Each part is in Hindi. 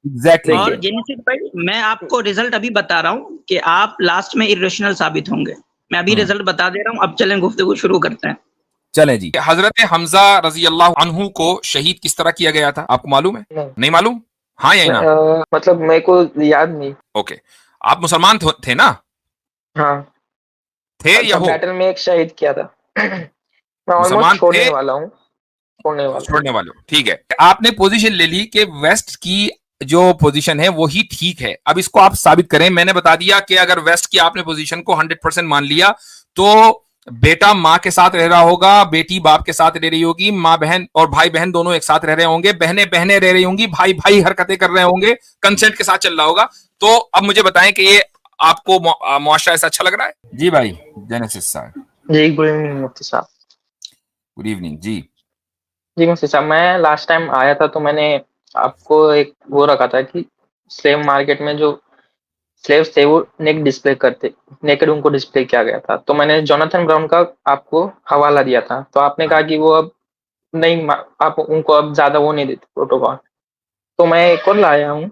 एग्जैक्टली और exactly. जेनेसिस भाई मैं आपको रिजल्ट अभी बता रहा हूँ कि आप लास्ट में इरेशनल साबित होंगे। मैं अभी रिजल्ट बता दे रहा हूँ, अब चलें गुफ्तगू शुरू करते हैं। चलें जी। हजरत हमजा रजी अल्लाह अन्हु को शहीद किस तरह किया गया था, आपको मालूम है? नहीं मालूम? हाँ या ना? मतलब मेरे को याद नहीं। ओके, आप मुसलमान थे ना? हाँ थे या हो? बैटल में एक शहीद किया था। मैं ऑलमोस्ट मुसलमान छोड़ने थे, वाला हूँ, छोड़ने वाला। छोड़ने वाले हो, ठीक है। आपने पोजीशन ले ली कि वेस्ट की जो पोजीशन है वही ठीक है। अब इसको आप साबित करें। मैंने बता दिया कि अगर वेस्ट की आपने पोजीशन को 100% मान लिया तो बेटा माँ के साथ रह रहा होगा, बेटी बाप के साथ रह रही होगी, माँ बहन और भाई बहन दोनों एक साथ रह रहे होंगे, बहनें बहनें रह रही होंगी, भाई भाई हरकतें कर रहे होंगे, कंसेंट के साथ चल रहा होगा। तो अब मुझे बताएं कि ये आपको मुआशरा ऐसा अच्छा लग रहा है? जी भाई जेनेसिस साहब। जी गुड इवनिंग मुफ्ती साहब। गुड इवनिंग जी। जी मुफ्ती साहब, मैं लास्ट टाइम आया था तो मैंने आपको एक वो रखा था कि स्लेव मार्केट में जो स्लेव्स थे वो नेकेड उनको डिस्प्ले किया गया था। तो मैंने जोनाथन ब्राउन का आपको हवाला दिया था, तो आपने कहा कि वो अब नहीं, आप उनको अब ज्यादा वो नहीं देते प्रोटोकॉल। तो मैं एक और लाया हूँ,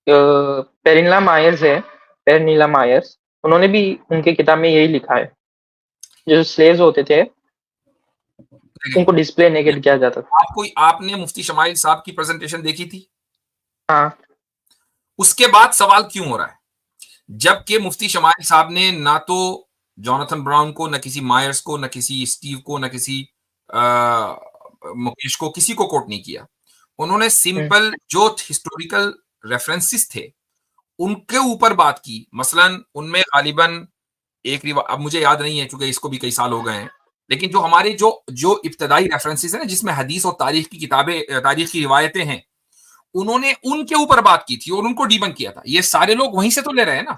पेरिनला मायर्स है, पेरिनीला मायर्स, उन्होंने भी उनकी किताब में यही लिखा है, जो स्लेव्स होते थे उनको डिस्प्ले नेकेड किया जाता था। आपने मुफ्ती शमाइल साहब की प्रेजेंटेशन देखी थी? हाँ। उसके बाद सवाल क्यों हो रहा है? जबकि मुफ्ती शमाइल साहब ने ना तो जोनाथन ब्राउन को, न किसी मायर्स को, न किसी स्टीव को, न किसी मुकेश को, किसी को कोट नहीं किया। उन्होंने सिंपल जो हिस्टोरिकल रेफरेंसेस थे उनके ऊपर बात की। मसलन उनमें गालिबन अब मुझे याद नहीं है क्योंकि इसको भी कई साल हो गए हैं, लेकिन जो हमारे जो जो इब्तदाई रेफरेंसेस है ना, जिसमें हदीस और तारीख की किताबें, तारीख की रिवायतें हैं, उन्होंने उनके ऊपर बात की थी और उनको डीबंक किया था। ये सारे लोग वहीं से तो ले रहे हैं ना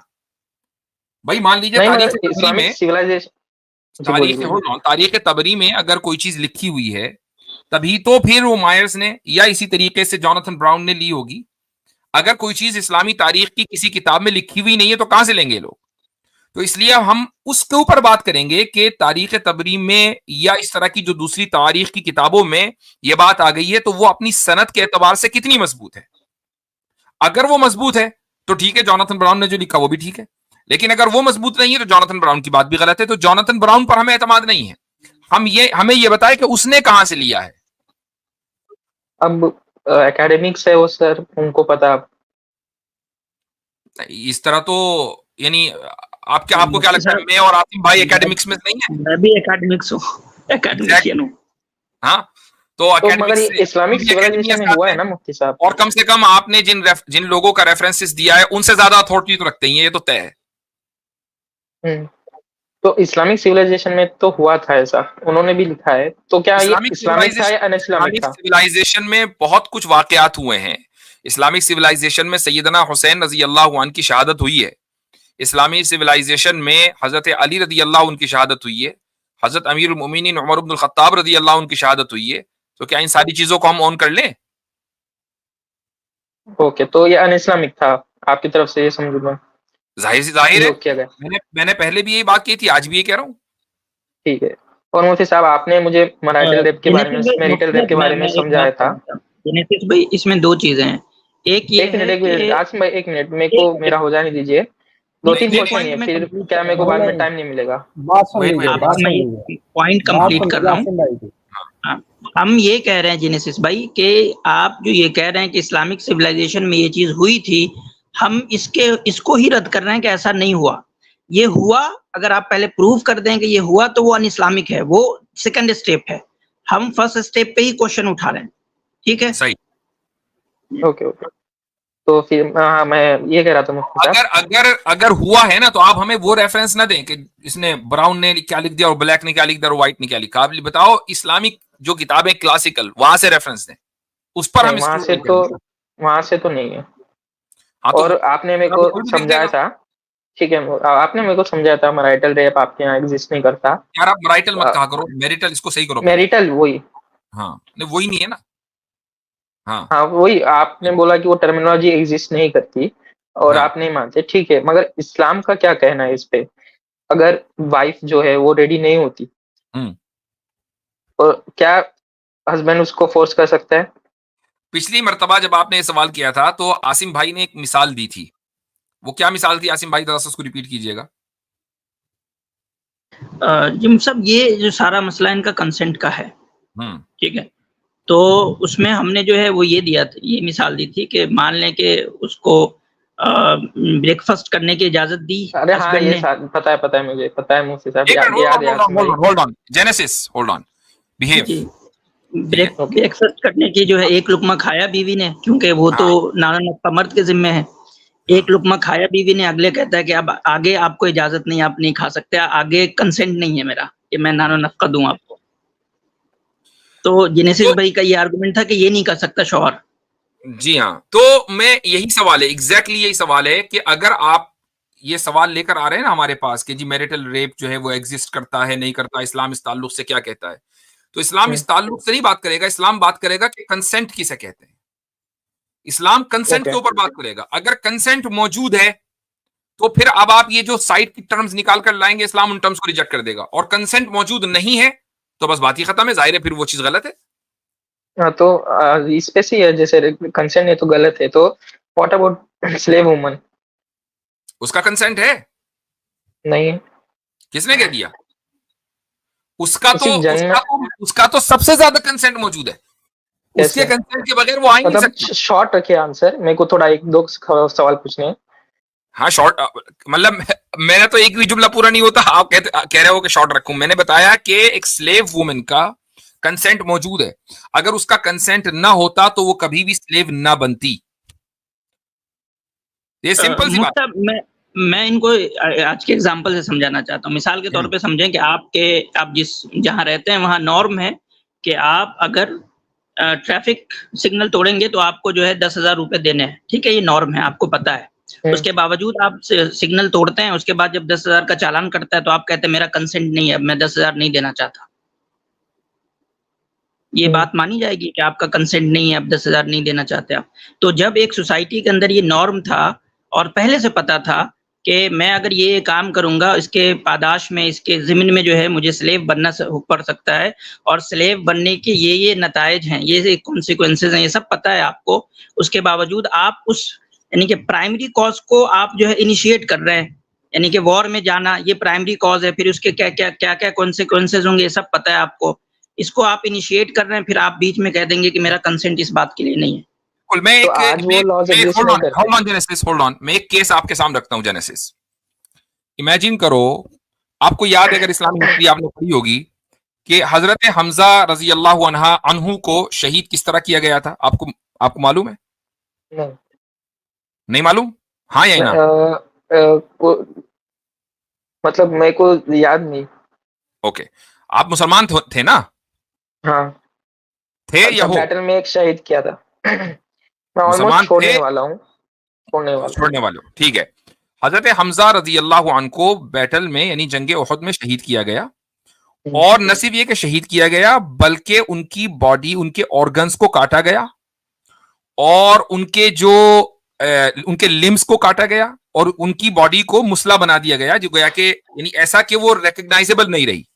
भाई। मान लीजिए नहीं, तारीख मगर तबरी इस्लामिक में, सिविलाइजेशन, तारीख तबरी में अगर कोई चीज लिखी हुई है तभी तो फिर वो मायर्स ने या इसी तरीके से जोनाथन ब्राउन ने ली होगी। अगर कोई चीज इस्लामी तारीख की किसी किताब में लिखी हुई नहीं है तो कहां से लेंगे लोग? तो इसलिए हम उसके ऊपर बात करेंगे कि तारीख तबरी में या इस तरह की जो दूसरी तारीख की किताबों में यह बात आ गई है तो वो अपनी सनद के एतबार से कितनी मजबूत है। अगर वो मजबूत है तो ठीक है, जोनाथन ब्राउन ने जो लिखा वो भी ठीक है। लेकिन अगर वो मजबूत नहीं है तो जोनाथन ब्राउन की बात भी गलत है। तो जोनाथन ब्राउन पर हमें एतमाद नहीं है। हमें ये बताए कि उसने कहां से लिया है। अब एकेडमिक्स है वो सर, उनको पता। इस तरह तो यानी आपको क्या लगता है, मैं और आतिफ भाई एकेडमिक्स में नहीं है? मैं भी एकेडमिक्स हूँ, एकेडमिशियन हूँ। हाँ, तो मगर ये इस्लामिक सिविलाइजेशन में हुआ है ना मुफ्ती साहब। और कम से कम आपने जिन लोगों का रेफरेंसेस दिया है उनसे ज्यादा अथॉरिटी तो रखते ही है, ये तो तय है। तो इस्लामिक सिविलाइजेशन में तो हुआ था ऐसा, उन्होंने भी लिखा है। तो क्या ये इस्लामिक था या अनइस्लामिक था? सिविलाइजेशन में बहुत कुछ वाकयात हुए हैं। इस्लामिक सिविलाइजेशन में सैयदना हुसैन रजी अल्लाह अन्हु की शहादत हुई है। इस्लामी सिविलाइजेशन में हजरत अली रजी अल्लाह उनकी शहादत हुई है। हजरत अमीरुल मोमिनीन उमर इब्नुल खत्ताब रजी अल्लाह उनकी शहादत हुई है। तो क्या इन सारी चीजों को हम ऑन कर लें? ओके, तो ये अनइस्लामिक था आपकी तरफ से, ये समझ लो। जाहिर है, मैंने पहले भी यही बात की थी, आज भी ये कह रहा हूँ। ठीक है। और मुफ्ती साहब, आपने मुझे मैरिटल रेप के बारे में समझाया था। जेनेसिस भाई, इसमें दो चीजें हैं। एक ये एक मिनट मेरे को मेरा हो जाने दीजिए। 2-3 क्वेश्चन है, फिर क्या मेरे को बाद में टाइम नहीं मिलेगा? पॉइंट कंप्लीट कर रहा हूँ। हम ये कह रहे हैं जेनेसिस भाई कि आप जो ये कह रहे हैं कि इस्लामिक सिविलाइजेशन में ये चीज हुई थी, हम इसको ही रद्द कर रहे हैं कि ऐसा नहीं हुआ। ये हुआ, अगर आप पहले प्रूव कर दें कि ये हुआ तो वो अनइस्लामिक है, वो सेकंड स्टेप है। हम फर्स्ट स्टेप पे ही क्वेश्चन उठा रहे हैं। ठीक है, सही। ओके। तो फिर मैं ये कह रहा था, अगर हुआ है ना तो आप हमें वो रेफरेंस ना दें कि इसने ब्राउन ने क्या लिख दिया और ब्लैक ने क्या लिख दिया और व्हाइट ने क्या लिखा। आप बताओ इस्लामिक जो किताबें क्लासिकल, वहां से रेफरेंस दें, उस पर हम वहां से तो नहीं है। हाँ, और आपने मेरे को समझाया था, ठीक है, आपने मेरे को समझाया था मैरिटल रेप आपके यहाँ एग्जिस्ट नहीं करता। यार आप मैरिटल मत कहा करो, मैरिटल इसको सही करो। मैरिटल वही, हाँ वही नहीं है ना। हाँ वही, आपने बोला कि वो टर्मिनोलॉजी एग्जिस्ट नहीं करती और आप नहीं मानते, ठीक है। मगर इस्लाम का क्या कहना है इस पे? अगर वाइफ जो है वो रेडी नहीं होती तो क्या हस्बैंड उसको फोर्स कर सकता है? पिछली मर्तबा जब आपने ये सवाल किया था तो आसिम भाई ने एक मिसाल दी थी, वो क्या मिसाल थी आसिम भाई, थोड़ा सा उसको रिपीट कीजिएगा। जिम साहब, ये जो सारा मसला इनका कंसेंट का है, ठीक है, तो उसमें हमने जो है वो ये दिया था, ये मिसाल दी थी कि मान लें कि उसको ब्रेकफास्ट करने की इजाजत दी। अरे हाँ, ये पता है मुझे, पता है मुफ्ती साहब, याद है। Hold on genesis, hold on, behave. Breakfast करने की जो है एक लुकमा खाया बीवी ने, क्योंकि वो तो नाना नक्का मर्द के जिम्मे है। एक लुकमा खाया बीवी ने, अगले कहता है कि अब आगे आपको इजाजत नहीं, आप नहीं खा सकते, आगे कंसेंट नहीं है मेरा कि मैं नाना नक्का दूं आपको। तो जेनेसिस भाई का ये आर्गुमेंट था कि ये नहीं कर सकता शौहर। जी हाँ, तो मैं यही सवाल है, एग्जैक्टली यही सवाल है कि अगर आप ये सवाल लेकर आ रहे हैं ना हमारे पास कि जी मैरिटल रेप जो है वो एग्जिस्ट करता है नहीं करता, इस्लाम इस ताल्लुक से क्या कहता है, तो इस्लाम इस ताल्लुक से नहीं बात करेगा, इस्लाम बात करेगा कि कंसेंट किसे कहते हैं। इस्लाम कंसेंट के ऊपर बात करेगा। अगर कंसेंट मौजूद है तो फिर अब आप ये जो साइड की टर्म्स निकाल कर लाएंगे, इस्लाम उन टर्म्स को रिजेक्ट कर देगा, और कंसेंट मौजूद नहीं है तो बस बात ही खत्म है, जाहिर है फिर वो चीज गलत है। हाँ, तो इस पे से है, जैसे कंसेंट है तो गलत है, तो व्हाट अबाउट स्लेव वुमन? उसका कंसेंट है? नहीं है। किसने कह दिया? उसका तो सबसे ज्यादा कंसेंट मौजूद है। उसके कंसेंट के बगैर वो आ ही नहीं सकती। शॉर्ट रखे आंसर, मेरे को थोड़ा एक दो सवाल पूछने हैं। हाँ शॉर्ट, मतलब मेरा तो एक भी जुमला पूरा नहीं होता, आप कह रहे हो कि शॉर्ट रखूं। मैंने बताया कि एक स्लेव वुमेन का कंसेंट मौजूद है, अगर उसका कंसेंट ना होता तो वो कभी भी स्लेव ना बनती। ये सिंपल सी बात है। मैं इनको आज के एग्जांपल से समझाना चाहता हूँ। मिसाल के तौर पे समझें कि आप जहाँ रहते हैं वहाँ नॉर्म है कि आप अगर ट्रैफिक सिग्नल तोड़ेंगे तो आपको जो है 10,000 रुपए देने हैं, ठीक है, ये नॉर्म है, आपको पता है। उसके बावजूद आप सिग्नल तोड़ते हैं, उसके बाद जब 10,000 का चालान कटता है तो आप कहते हैं मेरा कंसेंट नहीं है, मैं 10,000 नहीं देना चाहता। ये बात मानी जाएगी कि आपका कंसेंट नहीं है, आप 10,000 नहीं देना चाहते आप। तो जब एक सोसाइटी के अंदर ये नॉर्म था और पहले से पता था कि मैं अगर ये काम करूंगा, इसके पादाश में, इसके ज़िम्न में जो है मुझे स्लेव बनना पड़ सकता है, और स्लेव बनने के ये नतायज हैं, ये कॉन्सिक्वेंसेज हैं, ये सब पता है आपको। उसके बावजूद आप उस यानी कि प्राइमरी कॉज को आप जो है इनिशिएट कर रहे हैं, यानी कि वॉर में जाना ये प्राइमरी कॉज है, फिर उसके क्या कॉन्सिक्वेंसेज होंगे ये सब पता है आपको। इसको आप इनिशिएट कर रहे हैं, फिर आप बीच में कह देंगे कि मेरा कंसेंट इस बात के लिए नहीं है। मैं एक केस आपके सामने रखता हूं जेनेसिस। इमेजिन करो, आपको याद है, अगर इस्लामिक हिस्ट्री आपने पढ़ी होगी, कि हजरत हमजा रजी अल्लाह अन्हु को शहीद किस तरह किया गया था, आपको मालूम है? नहीं मालूम? हाँ या ना? मतलब मेरे को याद नहीं। ओके, आप मुसलमान थे ना? हाँ थे या हो? बैटल में एक शहीद किया था। मैं ऑलमोस्ट छोड़ने वाला हूँ। छोड़ने वाले हो, ठीक है। हजरत हमजा रजी अल्लाह अन्हु को बैटल में यानी जंगे उहद में शहीद किया गया, और न सिर्फ ये कि शहीद किया गया बल्कि उनकी बॉडी, उनके ऑर्गन्स को काटा गया, और उनके लिम्स को काटा गया, और उनकी बॉडी को मुसला बना दिया गया, जो गया कि यानी ऐसा कि वो रिकॉग्नाइजेबल नहीं रही।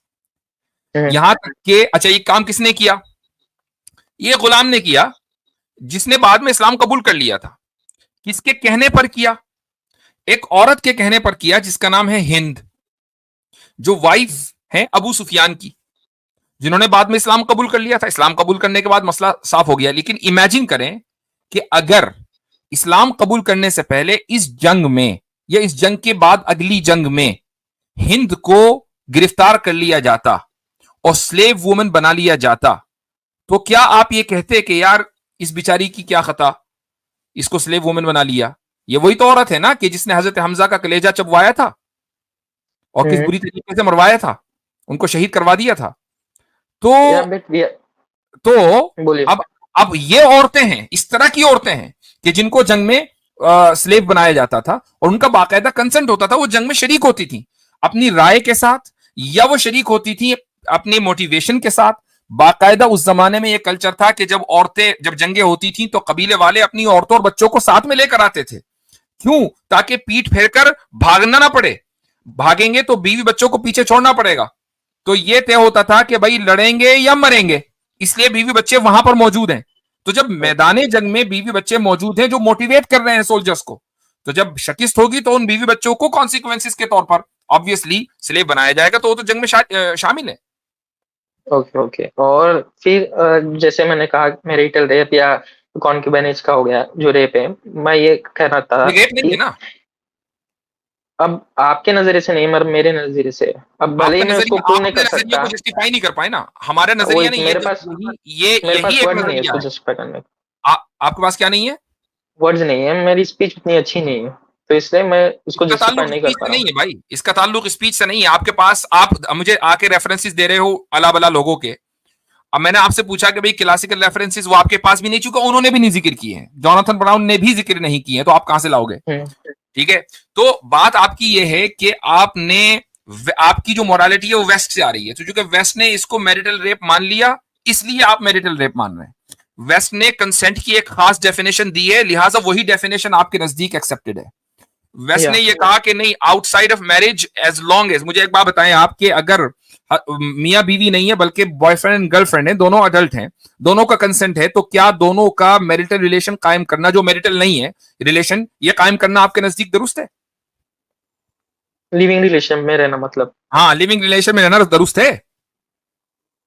यहां तक कि अच्छा, ये काम किसने किया? ये गुलाम ने किया, जिसने बाद में इस्लाम कबूल कर लिया था। किसके कहने पर किया? एक औरत के कहने पर किया, जिसका नाम है हिंद, जो वाइफ है अबू सुफियान की, जिन्होंने बाद में इस्लाम कबूल कर लिया था। इस्लाम कबूल करने के बाद मसला साफ हो गया। लेकिन इमेजिन करें कि अगर इस्लाम कबूल करने से पहले इस जंग में या इस जंग के बाद अगली जंग में हिंद को गिरफ्तार कर लिया जाता और स्लेव वुमन बना लिया जाता, तो क्या आप ये कहते कि यार इस बिचारी की क्या खता, इसको स्लेव वुमन बना लिया? ये वही तो औरत है ना कि जिसने हजरत हमजा का कलेजा चबवाया था और किस बुरी तरीके से मरवाया था, उनको शहीद करवा दिया था। तो अब ये औरतें हैं, इस तरह की औरतें हैं कि जिनको जंग में स्लेव बनाया जाता था, और उनका बाकायदा कंसेंट होता था, वो जंग में शरीक होती थी अपनी राय के साथ, या वो शरीक होती थी अपने मोटिवेशन के साथ। बाकायदा उस जमाने में ये कल्चर था कि जब जंगे होती थी तो कबीले वाले अपनी औरतों और बच्चों को साथ में लेकर आते थे। क्यों? ताकि पीठ फेरकर भागना ना पड़े, भागेंगे तो बीवी बच्चों को पीछे छोड़ना पड़ेगा। तो ये तय होता था कि भाई लड़ेंगे या मरेंगे, इसलिए बीवी बच्चे वहां पर मौजूद हैं। तो जब मैदाने जंग में बीवी बच्चे मौजूद हैं जो मोटिवेट कर रहे हैं सोल्जर्स को, तो जब शिकस्त होगी तो उन बीवी बच्चों को कॉन्सिक्वेंसेस के तौर पर ऑब्वियसली स्लेव बनाया जाएगा, तो वो तो जंग में शामिल है। Okay okay. और फिर जैसे मैंने कहा मैरिटल रेप या कॉन्क्यूबेनेज का हो गया जो रेप है, मैं ये कहना था रेप नहीं है ना, अब आपके नजरिए से नहीं मगर मेरे नजरिए से, अब भले ही मैं उसको प्रूव नहीं कर सकता, जस्टिफाई नहीं कर पाए ना, हमारा नजरिया नहीं है, मेरे पास वर्ड्स नहीं है इसको जस्टिफाई करने का। आपके पास क्या नहीं है? वर्ड्स नहीं है, मेरी स्पीच उतनी अच्छी नहीं है, तो इसलिए मैं उसको जस्टिफाई नहीं कर पा रहा हूं। नहीं है भाई, इसका ताल्लुक स्पीच से नहीं है। आपके पास, आप मुझे आके रेफरेंसेस दे रहे हो अला बला लोगों के। अब मैंने आपसे पूछा कि भाई क्लासिकल रेफरेंसेस वो आपके पास भी नहीं, चूंकि उन्होंने भी नहीं जिक्र किए हैं, जॉनथन ब्राउन ने भी जिक्र नहीं किए हैं, तो आप कहां से लाओगे? ठीक है, तो बात आपकी ये है कि आपकी जो मोरालिटी है वो वेस्ट से आ रही है, तो चूंकि वेस्ट ने इसको मैरिटल रेप मान लिया, इसलिए आप मैरिटल रेप मान रहे हैं। वेस्ट ने कंसेंट की एक खास डेफिनेशन दी है, लिहाजा वही डेफिनेशन आपके नजदीक एक्सेप्टेड है। वेस्ट ने ये कहा कि नहीं, outside of marriage as long as, मुझे एक बात बताएं आपके, अगर मियां बीवी नहीं है बल्कि बॉयफ्रेंड एंड गर्लफ्रेंड है, दोनों अडल्ट हैं, दोनों का कंसेंट है, तो क्या दोनों का मैरिटल रिलेशन कायम करना, जो मैरिटल नहीं है रिलेशन, ये कायम करना आपके नजदीक दुरुस्त है? लिविंग रिलेशन में रहना मतलब? हाँ, लिविंग रिलेशन में रहना दुरुस्त है।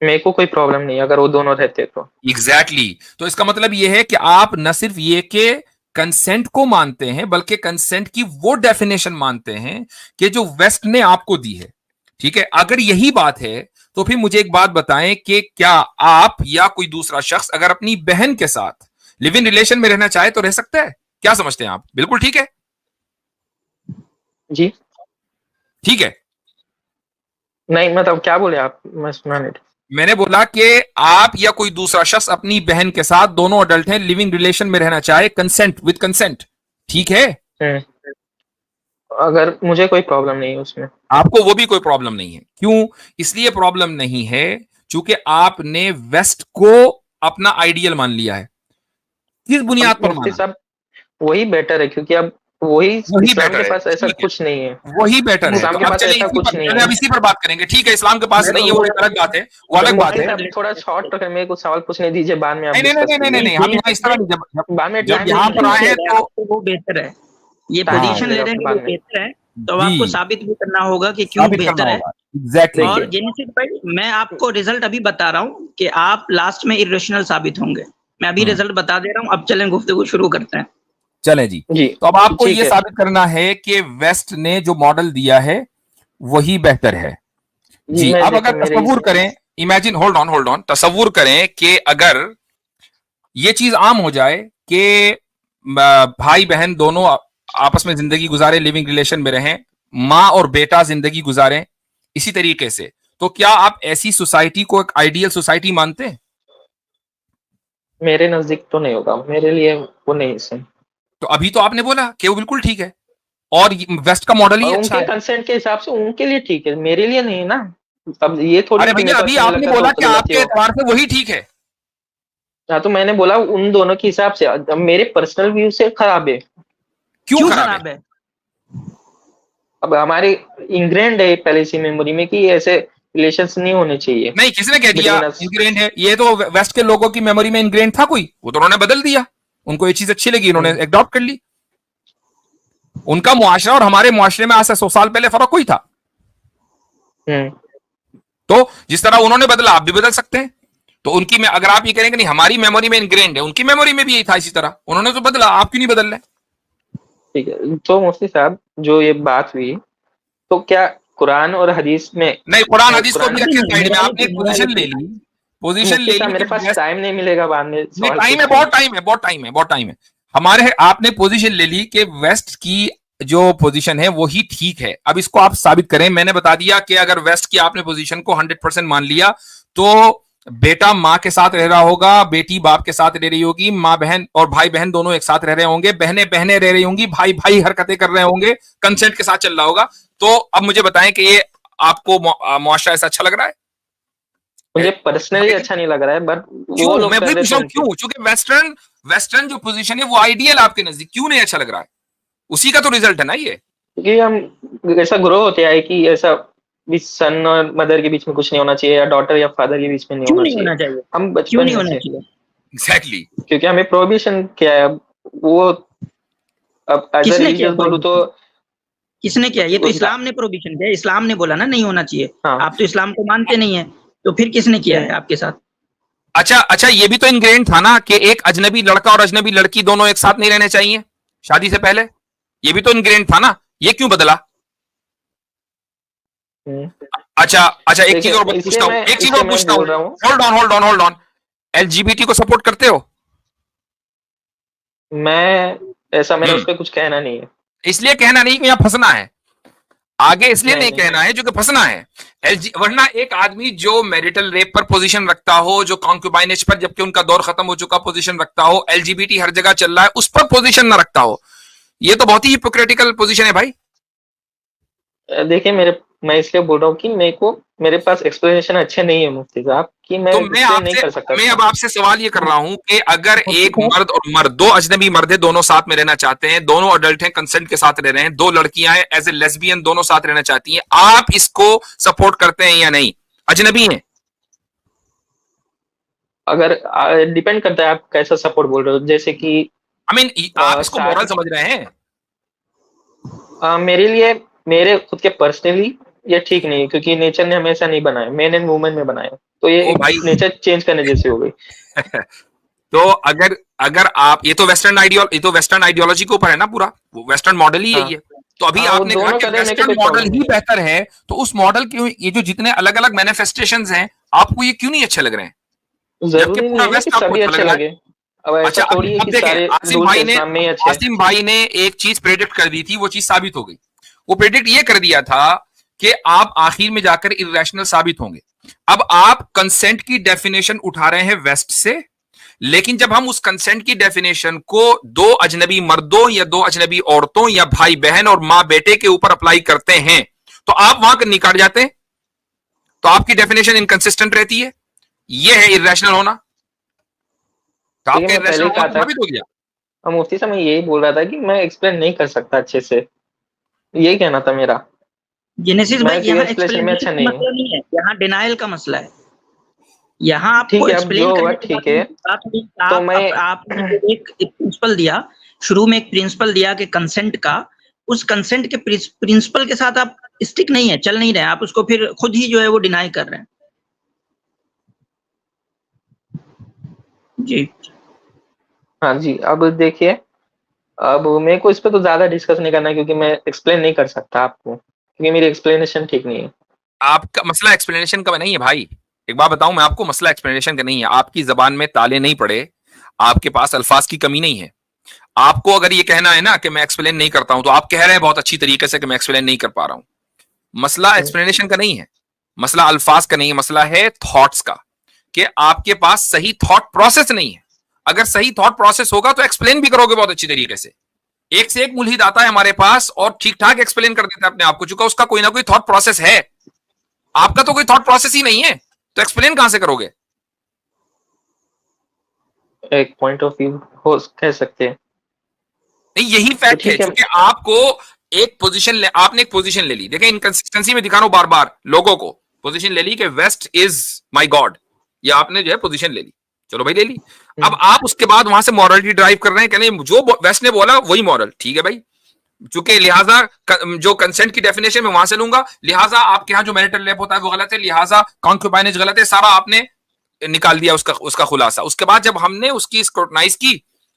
मेरे को कोई प्रॉब्लम नहीं अगर वो दोनों रहते तो। एग्जैक्टली तो इसका मतलब ये है कि आप न सिर्फ ये कि कंसेंट को मानते हैं, बल्कि कंसेंट की वो डेफिनेशन मानते हैं कि जो वेस्ट ने आपको दी है। ठीक है, अगर यही बात है तो फिर मुझे एक बात बताएं कि क्या आप या कोई दूसरा शख्स अगर अपनी बहन के साथ लिव इन रिलेशन में रहना चाहे तो रह सकता है? क्या समझते हैं आप? बिल्कुल ठीक है जी? ठीक है? नहीं मतलब क्या बोले आप, मैं सुना नहीं। मैंने बोला कि आप या कोई दूसरा शख्स अपनी बहन के साथ, दोनों अडल्ट हैं, लिविंग रिलेशन में रहना चाहे, कंसेंट, विद कंसेंट, ठीक है? अगर मुझे कोई प्रॉब्लम नहीं है उसमें। आपको वो भी कोई प्रॉब्लम नहीं है, क्यों? इसलिए प्रॉब्लम नहीं है क्योंकि आपने वेस्ट को अपना आइडियल मान लिया है। किस बुनियाद पर माना? साहब वही बेटर है, क्योंकि अब वही इस्लाम के पास ऐसा कुछ नहीं है, वही बेटर है। इस्लाम के पास ऐसा कुछ नहीं है। अब इसी पर बात करेंगे, ठीक है? इस्लाम के पास नहीं है, वो एक अलग बात है, वो अलग बात है। थोड़ा शॉर्ट रखें, मेरे को सवाल पूछने दीजिए, बाद में आप नहीं, हम यहाँ इस तरह जब यहाँ पर आए तो वो बेहतर है, ये पोजीशन ले रहे हैं वो बेहतर है, तो आपको साबित भी करना होगा कि क्यों बेहतर है। एग्जैक्टली। और जेनेसिस भाई, मैं आपको रिजल्ट अभी बता रहा हूँ कि आप लास्ट में इरेशनल साबित होंगे। मैं अभी रिजल्ट बता दे रहा हूँ, अब चलें गुफ्तगू शुरू करते हैं। चले जी। तो अब आपको ये साबित करना है कि वेस्ट ने जो मॉडल दिया है वही बेहतर है जी। अब अगर तस्वुर करें, इमेजिन, होल्ड ऑन, तस्वुर करें कि अगर ये चीज आम हो जाए कि भाई बहन दोनों आपस में जिंदगी गुजारे, लिविंग रिलेशन में रहें, माँ और बेटा जिंदगी गुजारें इसी तरीके से, तो क्या आप ऐसी सोसाइटी को एक आइडियल सोसाइटी मानते हैं? मेरे नजदीक तो नहीं होगा, मेरे लिए वो नहीं सही। तो अभी तो आपने बोला कि वो बिल्कुल ठीक है और वेस्ट का मॉडल ही अच्छा है। उनके कंसेंट के हिसाब से उनके लिए ठीक है, मेरे लिए नहीं ना। अब ये थोड़ी, अरे भैया अभी आपने बोला कि आपके एतबार से वही ठीक है। हाँ, तो मैंने बोला उन दोनों के हिसाब से, अब मेरे पर्सनल व्यू से खराब है। क्यों खराब है? अब हमारे इंग्रेंड है पहले से मेमोरी में कि ऐसे रिलेशंस नहीं होने चाहिए। नहीं, किसने कह दिया इंग्रेंड है? ये तो वेस्ट के लोगों की मेमोरी में इंग्रेंड था कोई, वो तो उन्होंने बदल दिया, उनको ये चीज अच्छी लगी, उन्होंने एडॉप्ट कर ली। उनका मुआशरा और हमारे मुआशरे में आज से 100 साल पहले फर्क कोई था? तो जिस तरह उन्होंने बदला आप भी बदल सकते हैं। तो उनकी में अगर आप ये करेंगे नहीं हमारी मेमोरी में इंग्रेंड है, उनकी मेमोरी में भी यही था इसी तरह, उन्होंने तो बदला, आप क्यों नहीं बदल रहे? ठीक है, तो मुफ्ती साहब जो ये बात हुई, तो क्या कुरान और हदीस में? नहीं, कुरान हदीस को भी रखे साइड में, आपने पोजीशन ले ली, पोजीशन ले ली। मेरे पास टाइम नहीं मिलेगा बाद में। टाइम है, बहुत टाइम है हमारे। आपने पोजीशन ले ली कि वेस्ट की जो पोजीशन है वही ठीक है, अब इसको आप साबित करें। मैंने बता दिया कि अगर वेस्ट की आपने पोजीशन को 100% मान लिया तो बेटा माँ के साथ रह रहा होगा, बेटी बाप के साथ रह रही होगी, माँ बहन और भाई बहन दोनों एक साथ रह रहे होंगे, बहनें बहनें रह रही होंगी, भाई भाई हरकतें कर रहे होंगे, कंसेंट के साथ चल रहा होगा। तो अब मुझे बताएं कि ये आपको मुआशरा ऐसा अच्छा लग रहा है? मुझे पर्सनली अच्छा नहीं लग रहा है, बट वो लोग मैं पूछ रहा हूं क्यों? क्योंकि वेस्टर्न जो पोजीशन है वो आइडियल आपके नजदीक क्यों नहीं अच्छा लग रहा है? उसी का तो रिजल्ट है ना ये, क्योंकि हम ऐसा ग्रो होते आए कि ऐसा सन और मदर के बीच में कुछ नहीं होना चाहिए, या डॉटर या फादर के बीच में नहीं होना चाहिए। हम बचपन नहीं होना चाहिए। एग्जैक्टली क्योंकि हमें प्रोहिबिशन क्या है वो, अब एज किसने रिलीजियस किया बोलूं तो किसने किया? ये तो इस्लाम ने प्रोहिबिशन किया, इस्लाम ने बोला ना नहीं होना चाहिए। हाँ आप तो इस्लाम को मानते नहीं है, तो फिर किसने किया है आपके साथ? अच्छा अच्छा, ये भी तो इनग्रेडिएंट था ना कि एक अजनबी लड़का और अजनबी लड़की दोनों एक साथ नहीं रहने चाहिए शादी से पहले, ये भी तो इनग्रेडिएंट था ना, ये क्यों बदला? अच्छा अच्छा, एक चीज और पूछता हूँ, एक चीज और पूछता हूँ, होल्ड ऑन, एलजीबीटी को सपोर्ट करते हो? मैं ऐसा मेरा उस पर कुछ कहना नहीं है। इसलिए कहना नहीं कि यहाँ फंसना है आगे, इसलिए नहीं नहीं। कहना है जो कि फंसना है। वरना एक आदमी जो मैरिटल रेप पर पोजीशन रखता हो, जो कॉन्क्यूबाइनेज पर जबकि उनका दौर खत्म हो चुका पोजीशन रखता हो, एलजीबीटी हर जगह चल रहा है उस पर पोजीशन ना रखता हो, ये तो बहुत ही हिपोक्रेटिकल पोजीशन है भाई। देखिए मैं इसलिए बोल रहा हूँ कि मेरे पास एक्सप्लेनेशन अच्छे नहीं है मुफ्ती साहब, कि मैं तो मैं अब आपसे सवाल ये कर रहा हूं कि अगर एक मर्द और मर्द, दो अजनबी मर्द है, दोनों साथ में रहना चाहते हैं, दोनों अडल्ट हैं, कंसेंट के साथ रह रहे हैं, दो लड़कियां हैं एज ए लेस्बियन दोनों साथ रहना चाहती हैं, आप इसको सपोर्ट करते हैं या नहीं? अजनबी हैं, अगर डिपेंड करता है आप कैसा सपोर्ट बोल रहे हो, जैसे कि आप इसको मॉरल समझ रहे हैं? मेरे लिए मेरे खुद के पर्सनली ये ठीक नहीं है, क्योंकि नेचर ने हमेशा नहीं बनाया, मैन एंड वुमेन में बनाया, तो ये नेचर चेंज करने जैसी हो गई। तो अगर आप, ये तो वेस्टर्न आइडियोलॉजी के ऊपर है ना, पूरा वेस्टर्न मॉडल ही यही है। तो अभी आपने कहा कि वेस्टर्न मॉडल ही बेहतर है, तो उस मॉडल के ये जो जितने अलग अलग मैनिफेस्टेशंस हैं, आपको ये क्यों नहीं अच्छे लग रहे हैं? जरूरी नहीं है कि सभी अच्छे लगे। अच्छा, अब देखें, आसिम भाई ने एक चीज प्रेडिक्ट कर दी थी, वो चीज साबित हो गई। वो प्रेडिक्ट ये कर दिया था कि आप आखिर में जाकर इर्रेशनल साबित होंगे। अब आप कंसेंट की डेफिनेशन उठा रहे हैं वेस्ट से, लेकिन जब हम उस कंसेंट की डेफिनेशन को दो अजनबी मर्दों या दो अजनबी औरतों या भाई बहन और मां बेटे के ऊपर अप्लाई करते हैं, तो आप वहां निकाल जाते हैं, तो आपकी डेफिनेशन इनकंसिस्टेंट रहती है। यह है इर्रेशनल होना। तो आपका इर्रेशनल होना साबित हो गया। मुफ्ती साहब मैं यही बोल रहा था कि मैं एक्सप्लेन नहीं कर सकता अच्छे से, यही कहना था मेरा। जेनेसिस भाई, यहाँ एक्सप्लेनेशन का मसला नहीं है, यहाँ डिनायल का मसला है। यहाँ आपको एक्सप्लेन करने ठीक है, तो मैं आपने एक प्रिंसिपल दिया, शुरू में एक प्रिंसिपल दिया कि कंसेंट का, उस कंसेंट के प्रिंसिपल के साथ आप स्टिक नहीं है, चल नहीं रहे, आप उसको फिर खुद ही जो है वो डिनाई कर रहे हैं। जी हाँ जी, अब देखिए, अब मेरे को इस पे तो ज्यादा डिस्कस नहीं करना है, क्योंकि मैं एक्सप्लेन नहीं कर सकता आपको, क्योंकि मेरी एक्सप्लेनेशन ठीक नहीं है। आपका मसला एक्सप्लेनेशन का नहीं है भाई, एक बात बताऊं मैं आपको, मसला एक्सप्लेनेशन का नहीं है। आपकी जबान में ताले नहीं पड़े, आपके पास अल्फाज की कमी नहीं है। आपको अगर ये कहना है ना कि मैं एक्सप्लेन नहीं करता हूं, तो आप कह रहे हैं बहुत अच्छी तरीके से कि मैं एक्सप्लेन नहीं कर पा रहा हूं। मसला एक्सप्लेनेशन का नहीं है, मसला अल्फाज का नहीं है, मसला है थॉट्स का, कि आपके पास सही थॉट प्रोसेस नहीं है। अगर सही थॉट प्रोसेस होगा तो एक्सप्लेन भी करोगे बहुत अच्छी तरीके से। एक से एक मुल्हिद आता है हमारे पास और ठीक ठाक एक्सप्लेन कर देता है अपने आप को, चूंकि उसका कोई ना कोई थॉट प्रोसेस है। आपका तो कोई थॉट प्रोसेस ही नहीं है, तो एक्सप्लेन कहां से करोगे? एक पॉइंट ऑफ व्यू हो कह सकते हैं। नहीं, यही फैक्ट है, क्योंकि आपको एक पोजीशन आपने एक पोजीशन ले ली, देखें इनकंसिस्टेंसी में दिखा रहा हूं बार बार लोगों को, पोजीशन ले ली कि वेस्ट इज माय गॉड, या आपने जो है पोजीशन ले ली, चलो भाई ले ली। अब आप उसके बाद वहां से मॉरलिटी ड्राइव कर रहे हैं, कहने जो वेस्ट ने बोला वही मॉरल, ठीक है भाई, चूंकि लिहाजा जो कंसेंट की डेफिनेशन में वहां से लूंगा, लिहाजा आपके यहाँ जो मैरिटल रेप होता है वो गलत है, लिहाजा कॉन्क्यूबाइनेज गलत है, सारा आपने निकाल दिया उसका खुलासा। उसके बाद जब हमने उसकी स्क्रूटनाइज की,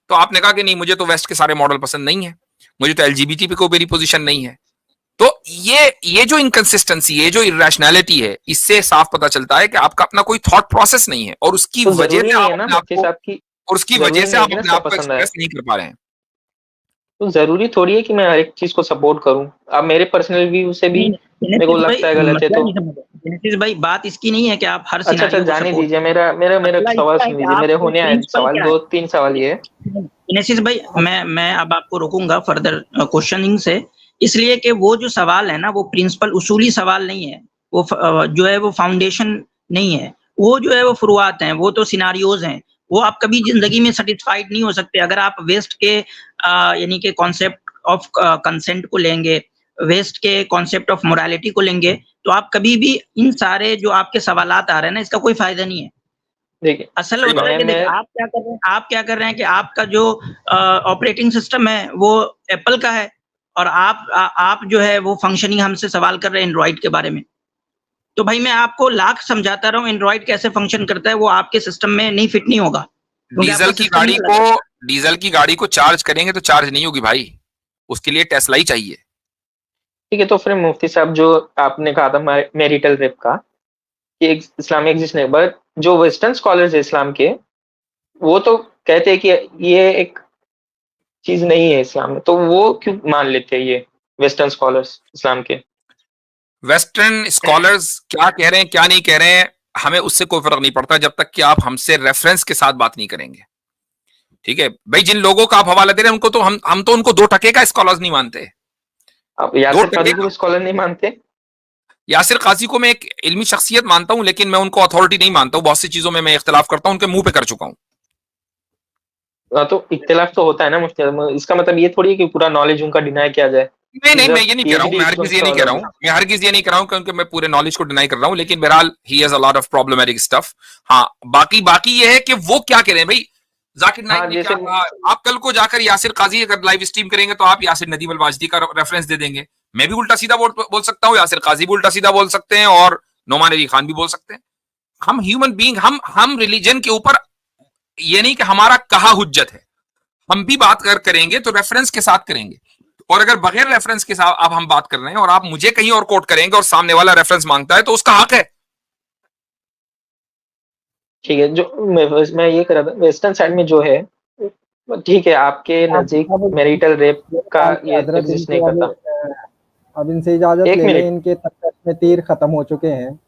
तो आपने कहा कि नहीं, मुझे तो वेस्ट के सारे मॉडल पसंद नहीं है, मुझे तो एलजीबीटी पे कोई मेरी पोजीशन नहीं है। तो ये जो इनकंसिस्टेंसी, ये जो इरेशनैलिटी है, इससे साफ पता चलता है कि आपका अपना कोई थॉट प्रोसेस नहीं है, और उसकी वजह से आप अपने आप को एक्सप्रेस नहीं कर पा रहे हैं। तो जरूरी थोड़ी है कि मैं हर एक चीज को सपोर्ट करूं। अब मेरे पर्सनल व्यू से भी मेरे को लगता है गलत है, तो जेनेसिस भाई बात इसकी नहीं है कि आप हर अच्छा जाने दीजिए, मेरा सवाल सुन लीजिए, मेरे होने आए सवाल 2-3 सवाल ये। जेनेसिस भाई मैं अब आपको रोकूंगा फर्दर क्वेश्चनिंग से, इसलिए कि वो जो सवाल है ना, वो प्रिंसिपल उसूली सवाल नहीं है, वो जो है वो फाउंडेशन नहीं है, वो जो है वो फुरुआत हैं, वो तो सिनारियोज हैं, वो आप कभी जिंदगी में सेटिस्फाइड नहीं हो सकते। अगर आप वेस्ट के यानी कि कॉन्सेप्ट ऑफ कंसेंट को लेंगे, वेस्ट के कॉन्सेप्ट ऑफ मोरालिटी को लेंगे, तो आप कभी भी इन सारे जो आपके सवालात आ रहे हैं ना, इसका कोई फायदा नहीं है। देखिए असल होता है कि देखिए आप क्या कर रहे हैं कि आपका जो ऑपरेटिंग सिस्टम है वो एप्पल का है और आप जो है वो फंक्शनिंग हमसे सवाल कर रहे हैं एंड्रॉइड के बारे में। तो भाई मैं आपको लाख समझाता रहा हूँ एंड्रॉइड कैसे फंक्शन करता है, वो आपके सिस्टम में नहीं फिट नहीं होगा। डीजल की गाड़ी को चार्ज करेंगे तो चार्ज नहीं होगी भाई, उसके लिए टेस्ला ही चाहिए। ठीक है, तो फिर मुफ्ती साहब जो आपने कहा था मैरिटल रेप का कि एक इस्लामी एग्जिस्ट नहीं, बट जो वेस्टर्न स्कॉलर्स है इस्लाम के वो तो कहते हैं कि ये एक चीज नहीं है इस्लाम में, तो वो क्यों मान लेते हैं ये वेस्टर्न स्कॉलर्स इस्लाम के? वेस्टर्न स्कॉलर्स क्या कह रहे हैं क्या नहीं कह रहे हैं हमें उससे कोई फर्क नहीं पड़ता जब तक कि आप हमसे रेफरेंस के साथ बात नहीं करेंगे। ठीक है भाई, जिन लोगों का आप हवाला दे रहे हैं उनको तो हम तो उनको 2 टके का स्कॉलर्स नहीं मानते। आप यासिर काजी को स्कॉलर नहीं मानते? यासिर काजी को मैं एक इल्मी शख्सियत मानता हूं, लेकिन मैं उनको अथॉरिटी नहीं मानता हूं। बहुत सी चीजों में मैं इख्तिलाफ करता हूं, उनके मुंह पे कर चुका हूं। तो इख्तिलाफ तो होता है ना मुफ्ती, इसका मतलब ये थोड़ी है कि पूरा नॉलेज उनका डिनाई किया जाए। नहीं, मैं ये नहीं कह रहा हूं, मैं हरगिज़ ये नहीं कह रहा हूं, मैं हरगिज़ ये नहीं कर रहा हूं क्योंकि मैं पूरे नॉलेज को डिनाई कर रहा हूं, लेकिन बहरहाल he has a lot of problematic stuff. हाँ, बाकी ये है कि वो क्या कह रहे हैं भाई। जाकिर नाइक ने क्या कहा, आप कल को जाकर यासिर काजी अगर लाइव स्ट्रीम करेंगे तो आप यासिर नदीम अल वाजदी का रेफरेंस दे देंगे। मैं भी उल्टा सीधा बोल सकता हूँ, यासिर काजी भी उल्टा सीधा बोल सकते हैं और नोमान अली खान भी बोल सकते हैं। हम ह्यूमन बीइंग, हम रिलीजन के ऊपर ये नहीं कि हमारा कहा हुज्जत है, हम भी बात करेंगे तो रेफरेंस के साथ करेंगे। और अगर बगैर रेफरेंस के साथ आप हम बात कर रहे हैं और आप मुझे कहीं और कोट करेंगे और सामने वाला रेफरेंस मांगता है तो उसका हक है। ठीक है, जो मैं ये कर रहा था वेस्टर्न साइड में जो है, ठीक है, आपके नजदीक मैरिटल रेप का ये एग्जिस्ट नहीं करता। अब इनसे इजाजत ले लें, इनके तक में तीर खत्म हो चुके हैं।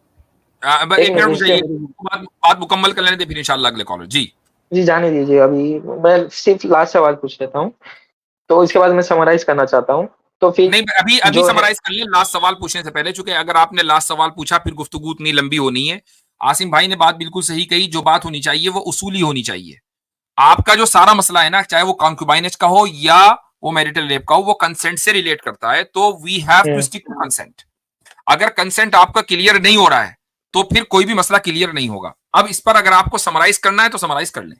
एक मिनट चाहिए, बात मुकम्मल कर लेने दे फिर इंशाल्लाह अगले कॉलर। जी जाने दीजिए, अभी मैं सिर्फ लास्ट सवाल पूछ लेता हूँ तो इसके बाद मैं समराइज करना चाहता हूँ। तो फिर नहीं, अभी समराइज कर लें लास्ट सवाल पूछने से पहले, चूंकि अगर आपने लास्ट सवाल पूछा फिर गुफ्तगू इतनी लंबी होनी है। आसिम भाई ने बात बिल्कुल सही कही, जो बात होनी चाहिए वो उसूली होनी चाहिए। आपका जो सारा मसला है ना, चाहे वो कॉन्क्यूबाइनेज का हो या वो मैरिटल रेप का हो, वो कंसेंट से रिलेट करता है, तो we have to stick to consent. अगर कंसेंट आपका क्लियर नहीं हो रहा है तो फिर कोई भी मसला क्लियर नहीं होगा। अब इस पर अगर आपको समराइज करना है तो समराइज कर लें।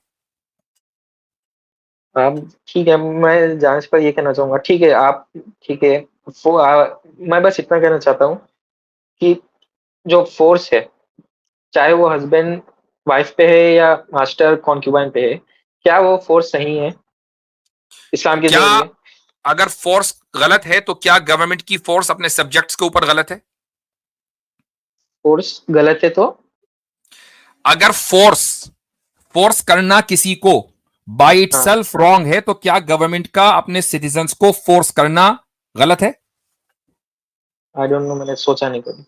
ठीक है, मैं जांच पर ये कहना चाहूंगा, ठीक है आप, ठीक है, मैं बस इतना कहना चाहता हूँ कि जो फोर्स है, चाहे वो हस्बैंड वाइफ पे है या मास्टर कॉन्क्यूबाइन पे है, क्या वो फोर्स सही है इस्लाम के जरिए? अगर फोर्स गलत है तो क्या गवर्नमेंट की फोर्स अपने सब्जेक्ट्स के ऊपर गलत है? फोर्स गलत है तो अगर फोर्स करना किसी को बाय इटसेल्फ रॉन्ग है तो क्या गवर्नमेंट का अपने सिटीजन्स को फोर्स करना गलत है? आई डोंट नो, मैंने सोचा नहीं कभी।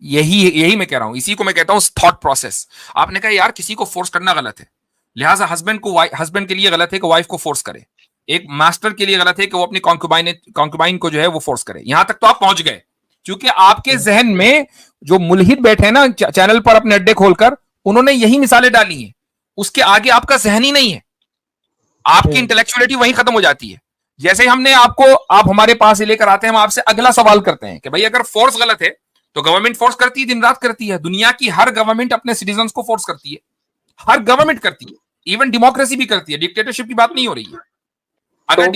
यही मैं कह रहा हूं, इसी को मैं कहता हूं थॉट प्रोसेस। आपने कहा यार किसी को फोर्स करना गलत है, लिहाजा हस्बैंड के लिए गलत है कि वाइफ को फोर्स करे, एक मास्टर के लिए गलत है कि वो अपनी कॉन्क्यूबाइन को जो है वो फोर्स करे। यहां तक तो आप पहुंच गए, क्योंकि आपके जहन में जो मुल्हिद बैठे हैं ना चैनल पर अपने अड्डे खोलकर, उन्होंने यही मिसालें डाली हैं। उसके आगे आपका जहन ही नहीं है, आपकी इंटेलेक्चुअलिटी वहीं खत्म हो जाती है। जैसे हमने आप हमारे पास लेकर आते हैं, हम आपसे अगला सवाल करते हैं कि भाई अगर फोर्स गलत है तो गवर्नमेंट फोर्स करती है, दिन रात करती है। दुनिया की हर गवर्नमेंट अपने सिटीजन्स को फोर्स करती है, हर गवर्नमेंट करती है, इवन डेमोक्रेसी भी करती है। डिक्टेटरशिप की बात नहीं हो रही है। अगर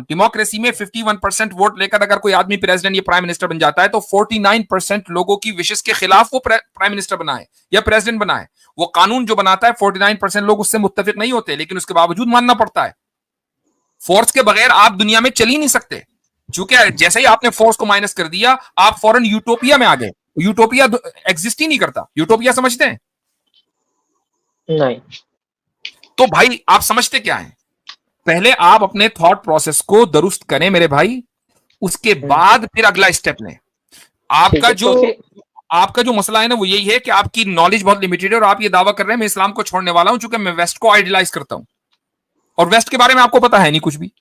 डेमोक्रेसी में 51% वोट लेकर अगर कोई आदमी प्रेसिडेंट या प्राइम मिनिस्टर बन जाता है तो 49% लोगों की विशेष के खिलाफ वो प्राइम मिनिस्टर बना है या प्रेसिडेंट बना है। वो कानून जो बनाता है 49% लोग उससे मुत्तफिक नहीं होते, लेकिन उसके बावजूद मानना पड़ता है। फोर्स के बगैर आप दुनिया में चल ही नहीं सकते, क्योंकि जैसे ही आपने फोर्स को माइनस कर दिया आप फौरन यूटोपिया में आ गए। यूटोपिया एग्जिस्ट ही नहीं करता। यूटोपिया समझते हैं? नहीं। तो भाई आप समझते क्या है? पहले आप अपने थॉट प्रोसेस को दुरुस्त करें मेरे भाई, उसके बाद फिर अगला स्टेप लें। आपका जो मसला है ना वो यही है कि आपकी नॉलेज बहुत लिमिटेड है और आप ये दावा कर रहे हैं मैं इस्लाम को छोड़ने वाला हूं, चूंकि मैं वेस्ट को आइडियलाइज करता हूं और वेस्ट के बारे में आपको पता है नहीं कुछ भी।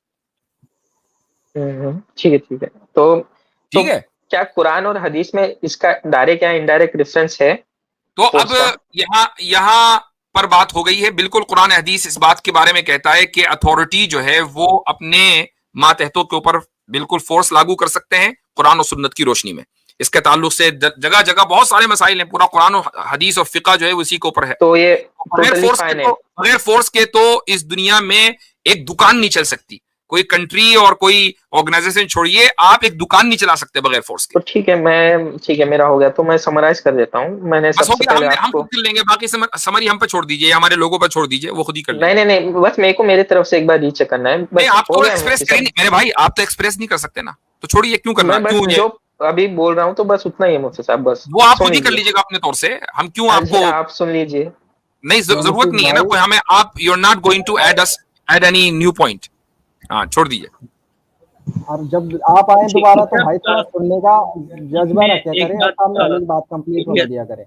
ठीक है, तो ठीक है, क्या कुरान और हदीस में इसका डायरेक्ट या इनडायरेक्ट रेफरेंस है? तो अब यहां पर बात हो गई है। बिल्कुल कुरान हदीस इस बात के बारे में कहता है कि अथॉरिटी जो है वो अपने मातहतों के ऊपर बिल्कुल फोर्स लागू कर सकते हैं कुरान और सुन्नत की रोशनी में। इसके ताल्लुक से जगह जगह बहुत सारे मसाइल हैं, पूरा कुरान और हदीस और फिका जो है उसी के ऊपर है। तो ये बगैर फोर्स के तो इस दुनिया में एक दुकान नहीं चल सकती, कोई कंट्री और कोई ऑर्गेनाइजेशन छोड़िए, आप एक दुकान नहीं चला सकते बगैर फोर्स के। तो ठीक है, मेरा हो गया, तो मैं समराइज कर देता हूँ। मैंने सबसे पहले हम खुद कर लेंगे, बाकी समरी हम पे छोड़ दीजिए, हमारे लोगों पर छोड़ दीजिए, वो खुद ही कर लेंगे। नहीं, बस मेरे को मेरी तरफ से एक बार रीचेक करना है। नहीं, आप तो एक्सप्रेस करिए मेरे भाई, आप तो एक्सप्रेस नहीं कर सकते ना, तो छोड़िए, क्यों करना, क्यों जो अभी बोल रहा हूँ तो बस उतना ही है मुझसे साहब, बस वो आप खुद ही कर लीजिएगा अपने तौर से, हम क्यों आपको, आप सुन लीजिए। नहीं जरूरत नहीं है ना कोई हमें, आप you are not going to add any new point. हाँ, छोड़ दीजिए। और जब आप आए दोबारा तो भाई थोड़ा सुनने का जज्बा रखा करें और सामने वाली बात कंप्लीट होने दिया करें।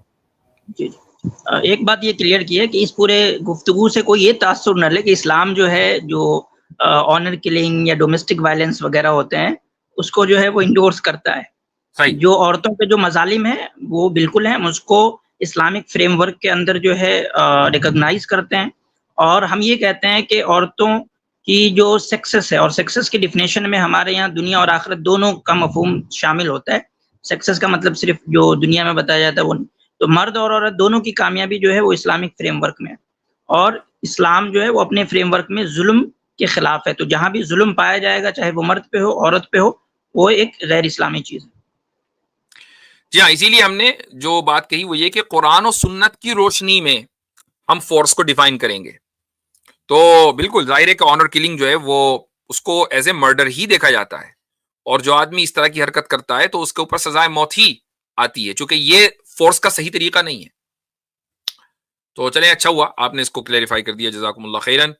एक बात ये क्लियर की है कि इस पूरे गुफ्तगू से कोई ये तासुर न ले कि इस्लाम जो है, जो ऑनर किलिंग या डोमेस्टिक वायलेंस वगैरह होते हैं, उसको जो है वो इंडोर्स करता है। सही। जो औरतों के जो मजालिम है वो बिल्कुल है, हम उसको इस्लामिक फ्रेमवर्क के अंदर जो है रिकॉग्नाइज करते हैं। और हम ये कहते हैं कि औरतों की जो सेक्सेस है, और सेक्सेस की डिफिनेशन में हमारे यहाँ दुनिया और आखिरत दोनों का मफहूम शामिल होता है। सेक्सेस का मतलब सिर्फ जो दुनिया में बताया जाता है वो, तो मर्द और औरत दोनों की कामयाबी जो है वो इस्लामिक फ्रेमवर्क में है। और इस्लाम जो है वो अपने फ्रेमवर्क में जुल्म के खिलाफ है। तो जहां भी जुल्म पाया जाएगा, चाहे वो मर्द पे हो, औरत पे हो, वो एक गैर इस्लामी चीज है। जी हाँ, इसीलिए हमने जो बात कही वो ये कि कुरान और सुन्नत की रोशनी में हम फोर्स को डिफाइन करेंगे। तो बिल्कुल जाहिर है कि ऑनर किलिंग जो है वो उसको एज ए मर्डर ही देखा जाता है, और जो आदमी इस तरह की हरकत करता है तो उसके ऊपर सजाए मौत ही आती है, क्योंकि ये फोर्स का सही तरीका नहीं है। तो चलें, अच्छा हुआ आपने इसको क्लेरिफाई कर दिया, जज़ाकुमुल्लाह खैरन।